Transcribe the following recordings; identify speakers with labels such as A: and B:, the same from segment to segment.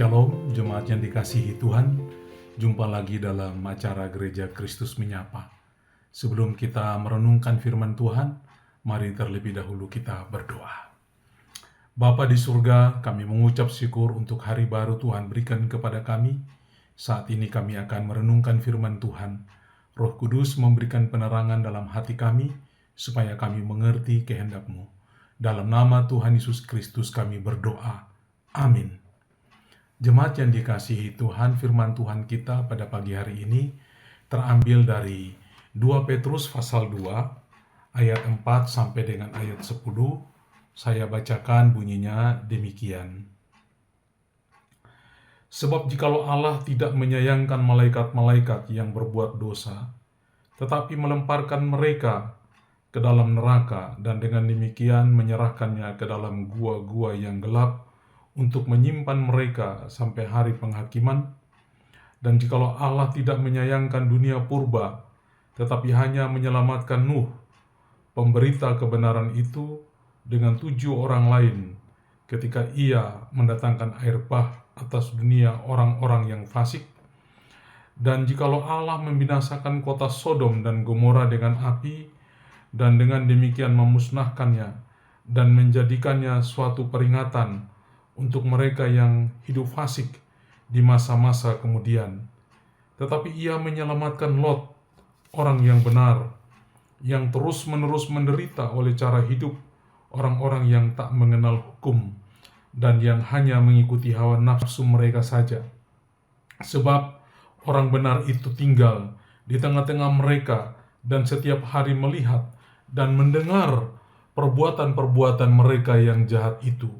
A: Shalom, jemaat yang dikasihi Tuhan. Jumpa lagi dalam acara Gereja Kristus Menyapa. Sebelum kita merenungkan firman Tuhan, mari terlebih dahulu kita berdoa. Bapa di surga, kami mengucap syukur untuk hari baru Tuhan berikan kepada kami. Saat ini kami akan merenungkan firman Tuhan. Roh Kudus memberikan penerangan dalam hati kami, supaya kami mengerti kehendak-Mu. Dalam nama Tuhan Yesus Kristus kami berdoa. Amin. Jemaat yang dikasihi Tuhan, firman Tuhan kita pada pagi hari ini terambil dari 2 Petrus pasal 2 ayat 4 sampai dengan ayat 10. Saya bacakan bunyinya demikian. Sebab jikalau Allah tidak menyayangkan malaikat-malaikat yang berbuat dosa, tetapi melemparkan mereka ke dalam neraka dan dengan demikian menyerahkannya ke dalam gua-gua yang gelap, untuk menyimpan mereka sampai hari penghakiman. Dan jikalau Allah tidak menyayangkan dunia purba, tetapi hanya menyelamatkan Nuh, pemberita kebenaran itu, dengan 7 orang lain, ketika ia mendatangkan air bah atas dunia orang-orang yang fasik. Dan jikalau Allah membinasakan kota Sodom dan Gomora dengan api, dan dengan demikian memusnahkannya, dan menjadikannya suatu peringatan untuk mereka yang hidup fasik di masa-masa kemudian. Tetapi ia menyelamatkan Lot, orang yang benar, yang terus-menerus menderita oleh cara hidup orang-orang yang tak mengenal hukum, dan yang hanya mengikuti hawa nafsu mereka saja. Sebab orang benar itu tinggal di tengah-tengah mereka, dan setiap hari melihat dan mendengar perbuatan-perbuatan mereka yang jahat itu,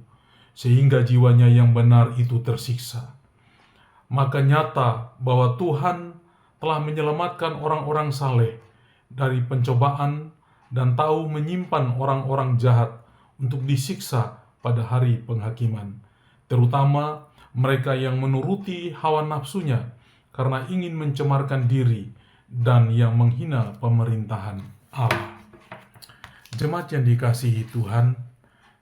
A: sehingga jiwanya yang benar itu tersiksa. Maka nyata bahwa Tuhan telah menyelamatkan orang-orang saleh dari pencobaan dan tahu menyimpan orang-orang jahat untuk disiksa pada hari penghakiman, terutama mereka yang menuruti hawa nafsunya karena ingin mencemarkan diri dan yang menghina pemerintahan Allah. Jemaat yang dikasihi Tuhan,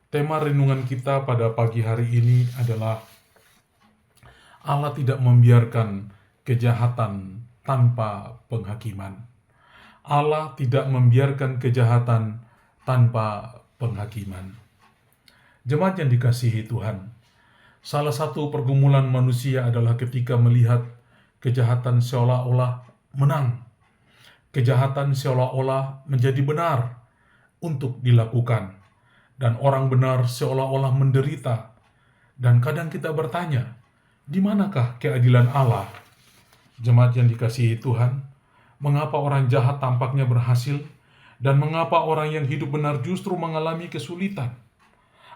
A: tema renungan kita pada pagi hari ini adalah Allah tidak membiarkan kejahatan tanpa penghakiman. Allah tidak membiarkan kejahatan tanpa penghakiman. Jemaat yang dikasihi Tuhan, salah satu pergumulan manusia adalah ketika melihat kejahatan seolah-olah menang. Kejahatan seolah-olah menjadi benar untuk dilakukan. Dan orang benar seolah-olah menderita. Dan kadang kita bertanya, di manakah keadilan Allah? Jemaat yang dikasihi Tuhan, mengapa orang jahat tampaknya berhasil? Dan mengapa orang yang hidup benar justru mengalami kesulitan?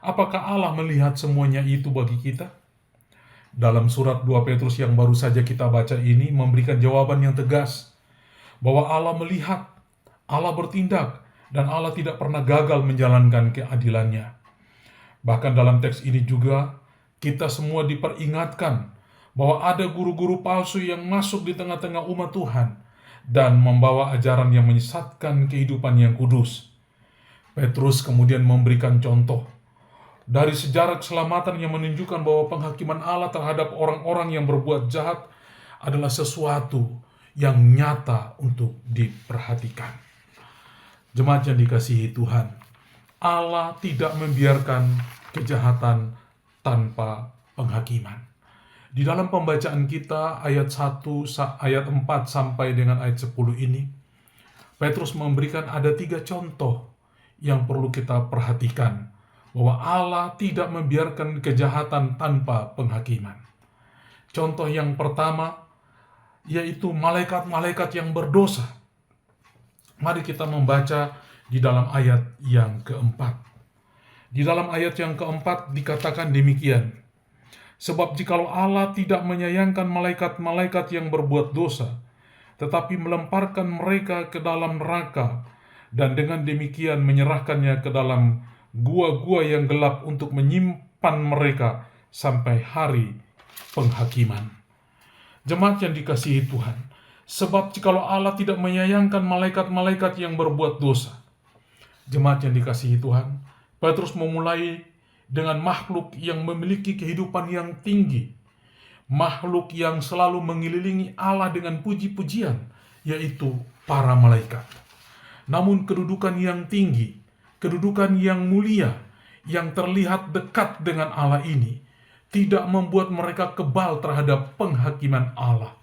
A: Apakah Allah melihat semuanya itu bagi kita? Dalam surat 2 Petrus yang baru saja kita baca ini memberikan jawaban yang tegas, bahwa Allah melihat, Allah bertindak, dan Allah tidak pernah gagal menjalankan keadilannya. Bahkan dalam teks ini juga, kita semua diperingatkan bahwa ada guru-guru palsu yang masuk di tengah-tengah umat Tuhan dan membawa ajaran yang menyesatkan kehidupan yang kudus. Petrus kemudian memberikan contoh dari sejarah keselamatan yang menunjukkan bahwa penghakiman Allah terhadap orang-orang yang berbuat jahat adalah sesuatu yang nyata untuk diperhatikan. Jemaat yang dikasihi Tuhan, Allah tidak membiarkan kejahatan tanpa penghakiman. Di dalam pembacaan kita ayat 1, ayat 4 sampai dengan ayat 10 ini, Petrus memberikan ada 3 contoh yang perlu kita perhatikan, bahwa Allah tidak membiarkan kejahatan tanpa penghakiman. Contoh yang pertama, yaitu malaikat-malaikat yang berdosa. Mari kita membaca di dalam ayat yang keempat. Di dalam ayat yang keempat dikatakan demikian. Sebab jikalau Allah tidak menyayangkan malaikat-malaikat yang berbuat dosa, tetapi melemparkan mereka ke dalam neraka, dan dengan demikian menyerahkannya ke dalam gua-gua yang gelap untuk menyimpan mereka sampai hari penghakiman. Jemaat yang dikasihi Tuhan, sebab jikalau Allah tidak menyayangkan malaikat-malaikat yang berbuat dosa. Jemaat yang dikasihi Tuhan, Petrus memulai dengan makhluk yang memiliki kehidupan yang tinggi, makhluk yang selalu mengelilingi Allah dengan puji-pujian, yaitu para malaikat. Namun kedudukan yang tinggi, kedudukan yang mulia, yang terlihat dekat dengan Allah ini, tidak membuat mereka kebal terhadap penghakiman Allah.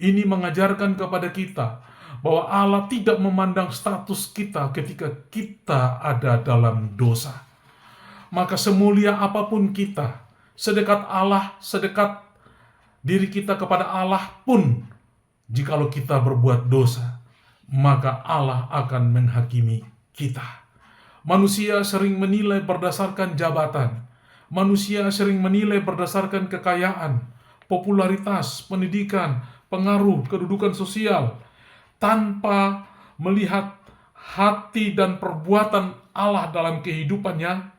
A: Ini mengajarkan kepada kita bahwa Allah tidak memandang status kita ketika kita ada dalam dosa. Maka semulia apapun kita, sedekat Allah, sedekat diri kita kepada Allah pun, jikalau kita berbuat dosa, maka Allah akan menghakimi kita. Manusia sering menilai berdasarkan jabatan. Manusia sering menilai berdasarkan kekayaan, popularitas, pendidikan, pengaruh, kedudukan sosial, tanpa melihat hati dan perbuatan Allah dalam kehidupannya.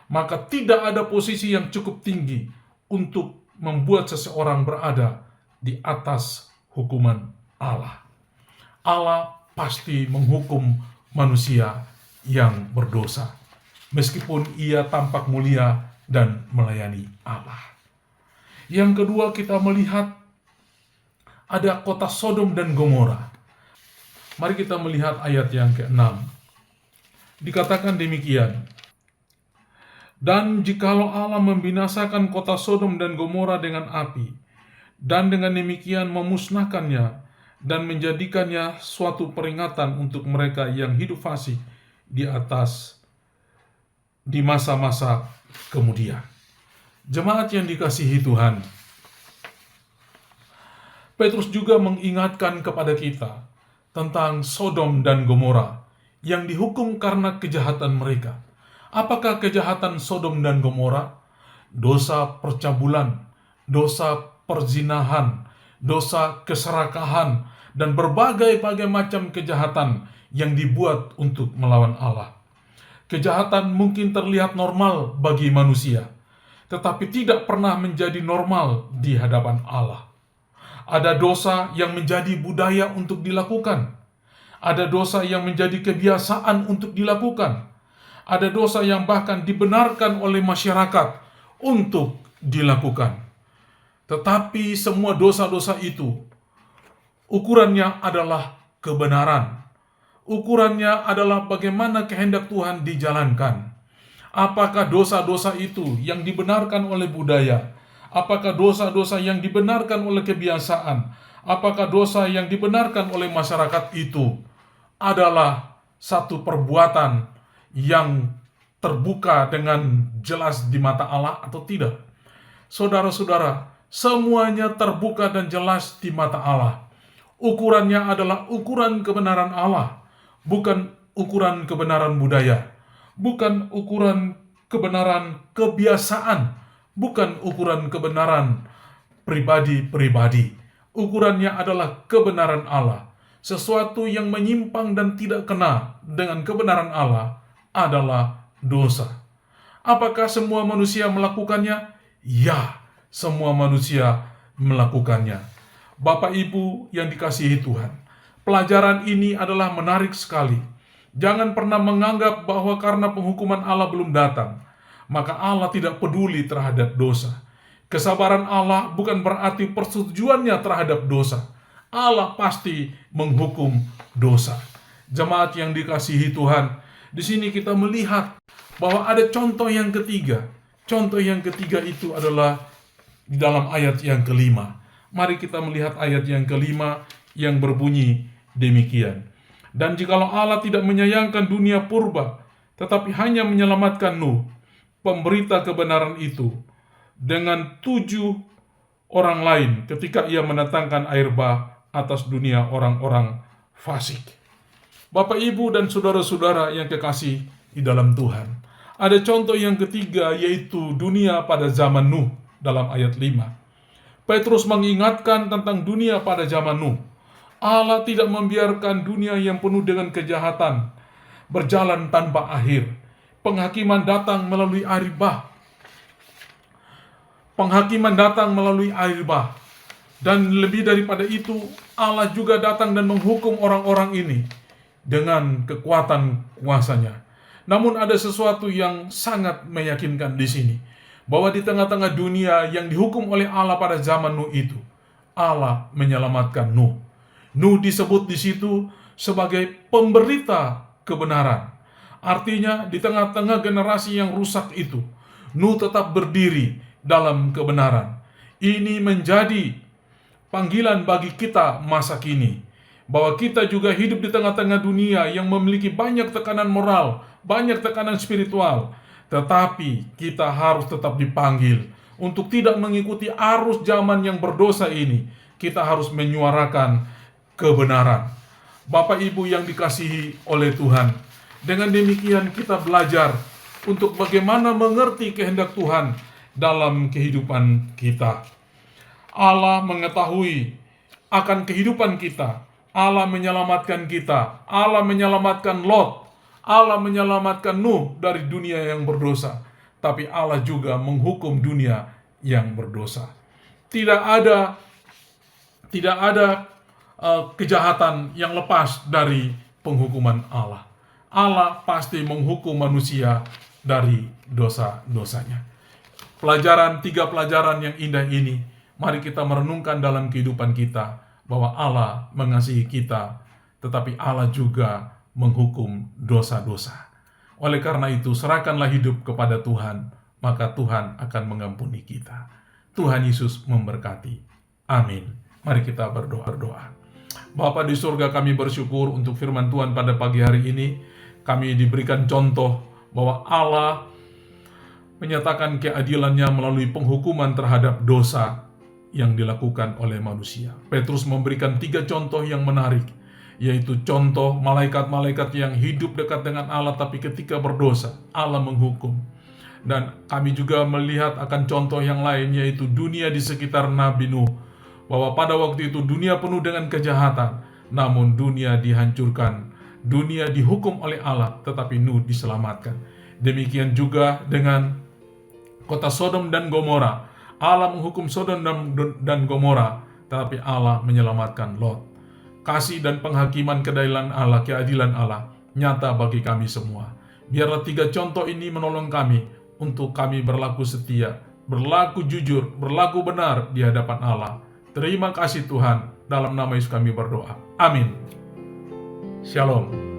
A: Maka tidak ada posisi yang cukup tinggi untuk membuat seseorang berada di atas hukuman Allah. Allah pasti menghukum manusia yang berdosa, meskipun ia tampak mulia dan melayani Allah. Yang kedua, kita melihat ada kota Sodom dan Gomora. Mari kita melihat ayat yang ke-6. Dikatakan demikian, dan jikalau Allah membinasakan kota Sodom dan Gomora dengan api, dan dengan demikian memusnahkannya, dan menjadikannya suatu peringatan untuk mereka yang hidup fasik di masa-masa kemudian. Jemaat yang dikasihi Tuhan, Petrus juga mengingatkan kepada kita tentang Sodom dan Gomora yang dihukum karena kejahatan mereka. Apakah kejahatan Sodom dan Gomora? Dosa percabulan, dosa perzinahan, dosa keserakahan, dan berbagai-bagai macam kejahatan yang dibuat untuk melawan Allah. Kejahatan mungkin terlihat normal bagi manusia, tetapi tidak pernah menjadi normal di hadapan Allah. Ada dosa yang menjadi budaya untuk dilakukan. Ada dosa yang menjadi kebiasaan untuk dilakukan. Ada dosa yang bahkan dibenarkan oleh masyarakat untuk dilakukan. Tetapi semua dosa-dosa itu, ukurannya adalah kebenaran. Ukurannya adalah bagaimana kehendak Tuhan dijalankan. Apakah dosa-dosa itu yang dibenarkan oleh budaya? Apakah dosa-dosa yang dibenarkan oleh kebiasaan? Apakah dosa yang dibenarkan oleh masyarakat itu adalah satu perbuatan yang terbuka dengan jelas di mata Allah atau tidak? Saudara-saudara, semuanya terbuka dan jelas di mata Allah. Ukurannya adalah ukuran kebenaran Allah, bukan ukuran kebenaran budaya, bukan ukuran kebenaran kebiasaan, bukan ukuran kebenaran pribadi-pribadi. Ukurannya adalah kebenaran Allah. Sesuatu yang menyimpang dan tidak kena dengan kebenaran Allah adalah dosa. Apakah semua manusia melakukannya? Ya, semua manusia melakukannya. Bapak Ibu yang dikasihi Tuhan, pelajaran ini adalah menarik sekali. Jangan pernah menganggap bahwa karena penghukuman Allah belum datang, maka Allah tidak peduli terhadap dosa. Kesabaran Allah bukan berarti persetujuannya terhadap dosa. Allah pasti menghukum dosa. Jemaat yang dikasihi Tuhan, di sini kita melihat bahwa ada contoh yang ketiga. Contoh yang ketiga itu adalah di dalam ayat yang kelima. Mari kita melihat ayat yang kelima yang berbunyi demikian. Dan jikalau Allah tidak menyayangkan dunia purba, tetapi hanya menyelamatkan Nuh, pemberita kebenaran itu, dengan 7 orang lain ketika ia mendatangkan air bah atas dunia orang-orang fasik. Bapak, Ibu, dan saudara-saudara yang kekasih di dalam Tuhan, ada contoh yang ketiga, yaitu dunia pada zaman Nuh dalam ayat 5. Petrus mengingatkan tentang dunia pada zaman Nuh. Allah tidak membiarkan dunia yang penuh dengan kejahatan berjalan tanpa akhir. Penghakiman datang melalui air bah. Penghakiman datang melalui air bah. Dan lebih daripada itu, Allah juga datang dan menghukum orang-orang ini dengan kekuatan kuasanya. Namun ada sesuatu yang sangat meyakinkan di sini, bahwa di tengah-tengah dunia yang dihukum oleh Allah pada zaman Nuh itu, Allah menyelamatkan Nuh. Nuh disebut di situ sebagai pemberita kebenaran. Artinya di tengah-tengah generasi yang rusak itu, Nuh tetap berdiri dalam kebenaran. Ini menjadi panggilan bagi kita masa kini, bahwa kita juga hidup di tengah-tengah dunia yang memiliki banyak tekanan moral, banyak tekanan spiritual, tetapi kita harus tetap dipanggil untuk tidak mengikuti arus zaman yang berdosa ini. Kita harus menyuarakan kebenaran. Bapak Ibu yang dikasihi oleh Tuhan, dengan demikian kita belajar untuk bagaimana mengerti kehendak Tuhan dalam kehidupan kita. Allah mengetahui akan kehidupan kita. Allah menyelamatkan kita. Allah menyelamatkan Lot. Allah menyelamatkan Nuh dari dunia yang berdosa. Tapi Allah juga menghukum dunia yang berdosa. Tidak ada kejahatan yang lepas dari penghukuman Allah. Allah pasti menghukum manusia dari dosa-dosanya. Tiga pelajaran yang indah ini, mari kita merenungkan dalam kehidupan kita, bahwa Allah mengasihi kita, tetapi Allah juga menghukum dosa-dosa. Oleh karena itu, serahkanlah hidup kepada Tuhan, maka Tuhan akan mengampuni kita. Tuhan Yesus memberkati. Amin. Mari kita berdoa. Bapa di surga, kami bersyukur untuk firman Tuhan pada pagi hari ini. Kami diberikan contoh bahwa Allah menyatakan keadilannya melalui penghukuman terhadap dosa yang dilakukan oleh manusia. Petrus memberikan 3 contoh yang menarik, yaitu contoh malaikat-malaikat yang hidup dekat dengan Allah, tapi ketika berdosa, Allah menghukum. Dan kami juga melihat akan contoh yang lain, yaitu dunia di sekitar Nabi Nuh, bahwa pada waktu itu dunia penuh dengan kejahatan, namun dunia dihancurkan, dunia dihukum oleh Allah, tetapi Nuh diselamatkan. Demikian juga dengan kota Sodom dan Gomora. Allah menghukum Sodom dan Gomora, tetapi Allah menyelamatkan Lot. Kasih dan penghakiman keadilan Allah nyata bagi kami semua. Biarlah 3 contoh ini menolong kami untuk kami berlaku setia, berlaku jujur, berlaku benar di hadapan Allah. Terima kasih Tuhan, dalam nama Yesus kami berdoa. Amin. Shalom.